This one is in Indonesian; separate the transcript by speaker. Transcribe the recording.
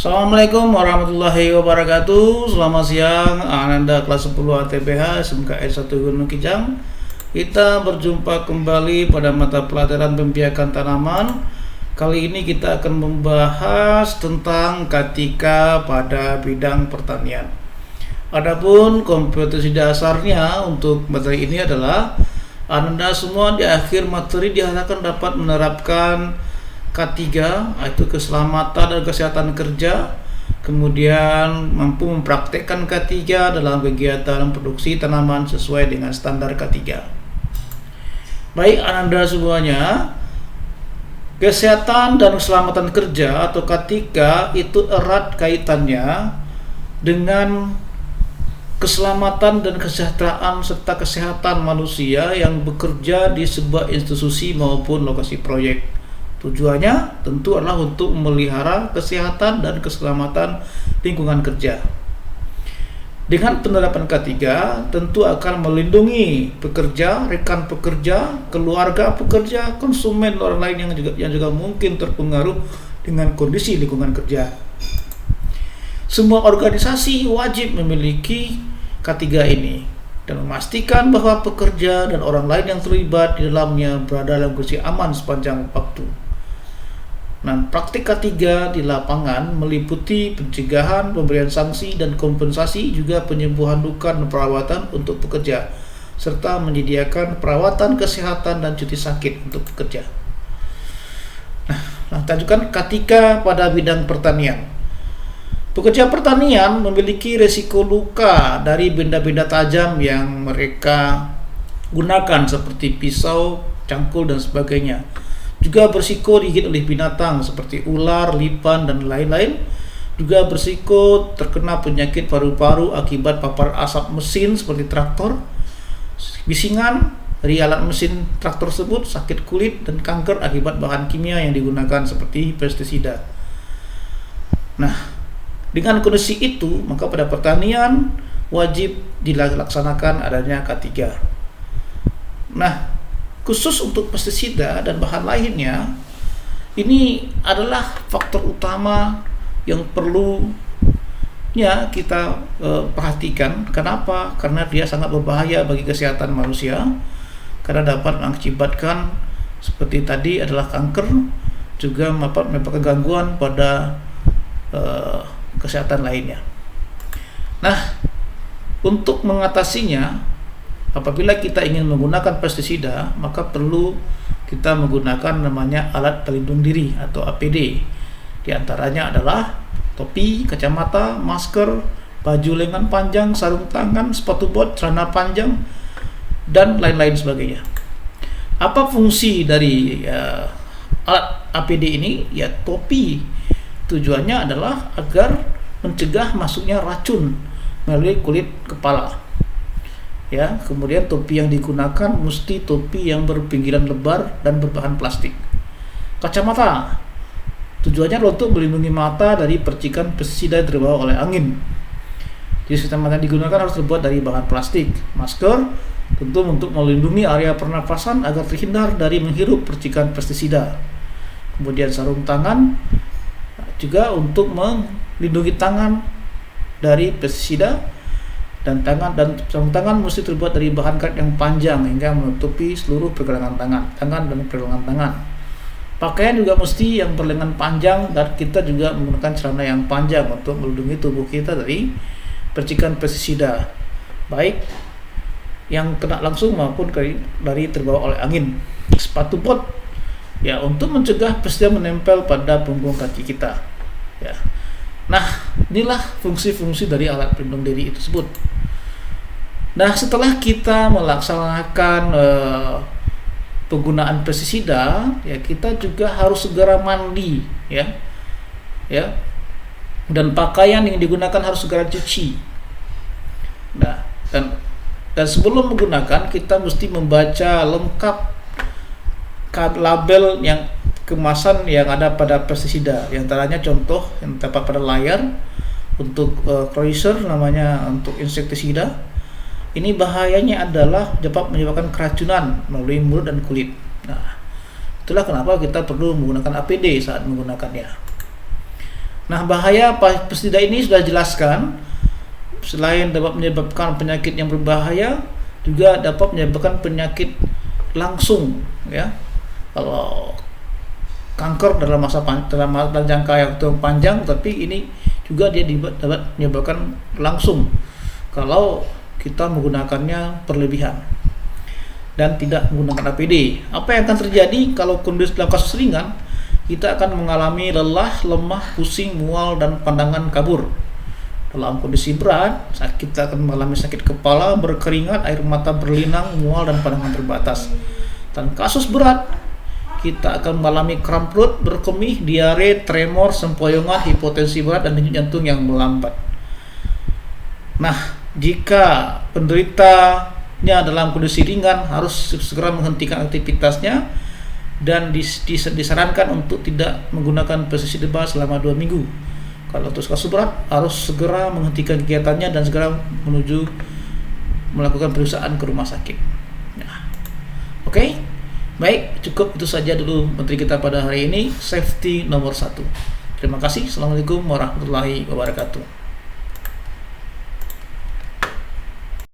Speaker 1: Assalamualaikum warahmatullahi wabarakatuh. Selamat siang, Ananda kelas 10 ATBH SMKS 1 Gunung Kijang. Kita berjumpa kembali pada mata pelajaran pembiakan tanaman. Kali ini kita akan membahas tentang K3 pada bidang pertanian. Adapun kompetensi dasarnya untuk materi ini adalah Anda semua di akhir materi diharapkan dapat menerapkan K3, yaitu keselamatan dan kesehatan kerja, kemudian mampu mempraktekkan K3 dalam kegiatan produksi tanaman sesuai dengan standar K3. Baik Anda semuanya, kesehatan dan keselamatan kerja atau K3 itu erat kaitannya dengan keselamatan dan kesejahteraan serta kesehatan manusia yang bekerja di sebuah institusi maupun lokasi proyek. Tujuannya tentu adalah untuk memelihara kesehatan dan keselamatan lingkungan kerja. Dengan penerapan K3 tentu akan melindungi pekerja, rekan pekerja, keluarga pekerja, konsumen orang lain yang juga mungkin terpengaruh dengan kondisi lingkungan kerja. Semua organisasi wajib memiliki K3 ini dan memastikan bahwa pekerja dan orang lain yang terlibat di dalamnya berada dalam kondisi aman sepanjang waktu. Nah, praktik K3 di lapangan meliputi pencegahan, pemberian sanksi dan kompensasi, juga penyembuhan luka dan perawatan untuk pekerja, serta menyediakan perawatan kesehatan dan cuti sakit untuk pekerja. Nah, tajukan K3 pada bidang pertanian. Pekerja pertanian memiliki resiko luka dari benda-benda tajam yang mereka gunakan seperti pisau, cangkul dan sebagainya. Juga berisiko digigit oleh binatang seperti ular, lipan dan lain-lain. Juga berisiko terkena penyakit paru-paru akibat papar asap mesin seperti traktor, bisingan dari alat mesin traktor tersebut, sakit kulit dan kanker akibat bahan kimia yang digunakan seperti pestisida. Nah, dengan kondisi itu, maka pada pertanian wajib dilaksanakan adanya K3. Nah, khusus untuk pestisida dan bahan lainnya, ini adalah faktor utama yang perlu kita perhatikan. Kenapa? Karena dia sangat berbahaya bagi kesehatan manusia, karena dapat mengakibatkan seperti tadi adalah kanker, juga menyebabkan gangguan pada kesehatan lainnya. Nah, untuk mengatasinya, apabila kita ingin menggunakan pestisida, maka perlu kita menggunakan namanya alat pelindung diri atau APD. Di antaranya adalah topi, kacamata, masker, baju lengan panjang, sarung tangan, sepatu bot, celana panjang, dan lain-lain sebagainya. Apa fungsi dari alat APD ini? Ya, topi tujuannya adalah agar mencegah masuknya racun melalui kulit kepala. Ya, kemudian topi yang digunakan mesti topi yang berpinggiran lebar dan berbahan plastik. Kacamata tujuannya untuk melindungi mata dari percikan pestisida yang terbawa oleh angin. Jadi kacamata yang digunakan harus terbuat dari bahan plastik. Masker tentu untuk melindungi area pernafasan agar terhindar dari menghirup percikan pestisida. Kemudian sarung tangan juga untuk melindungi tangan dari pestisida, dan sarung tangan mesti terbuat dari bahan karet yang panjang hingga menutupi seluruh pergelangan tangan dan pergelangan tangan. Pakaian juga mesti yang berlengan panjang, dan kita juga menggunakan celana yang panjang untuk melindungi tubuh kita dari percikan pestisida, baik yang kena langsung maupun dari terbawa oleh angin. Sepatu bot ya untuk mencegah pestisida menempel pada punggung kaki kita. Ya. Nah, inilah fungsi-fungsi dari alat pelindung diri tersebut. Nah, setelah kita melaksanakan penggunaan pestisida, ya kita juga harus segera mandi, ya. Dan pakaian yang digunakan harus segera cuci. Nah, dan sebelum menggunakan kita mesti membaca lengkap label yang kemasan yang ada pada pestisida. Di antaranya contoh yang terdapat pada layar untuk Kreuzer, namanya untuk insektisida. Ini bahayanya adalah dapat menyebabkan keracunan melalui mulut dan kulit. Nah, itulah kenapa kita perlu menggunakan APD saat menggunakannya. Nah, bahaya pestisida ini sudah jelaskan, selain dapat menyebabkan penyakit yang berbahaya, juga dapat menyebabkan penyakit langsung, ya. Kalau kanker dalam masa jangka yang panjang, tapi ini juga dia dapat menyebabkan langsung kalau kita menggunakannya berlebihan dan tidak menggunakan APD. Apa yang akan terjadi kalau kondisi dalam kasus ringan? Kita akan mengalami lelah, lemah, pusing, mual, dan pandangan kabur. Dalam kondisi berat, kita akan mengalami sakit kepala, berkeringat, air mata berlinang, mual, dan pandangan terbatas. Dan kasus berat, kita akan mengalami kram perut, berkemih, diare, tremor, sempoyongan, hipotensi berat, dan denyut jantung yang melambat. Nah, jika penderitanya dalam kondisi ringan, harus segera menghentikan aktivitasnya dan disarankan untuk tidak menggunakan pestisida selama 2 minggu. Kalau untuk kasus berat, harus segera menghentikan kegiatannya dan segera menuju melakukan pemeriksaan ke rumah sakit. Nah, oke. Baik, cukup itu saja dulu materi kita pada hari ini, safety nomor 1. Terima kasih. Assalamualaikum warahmatullahi wabarakatuh.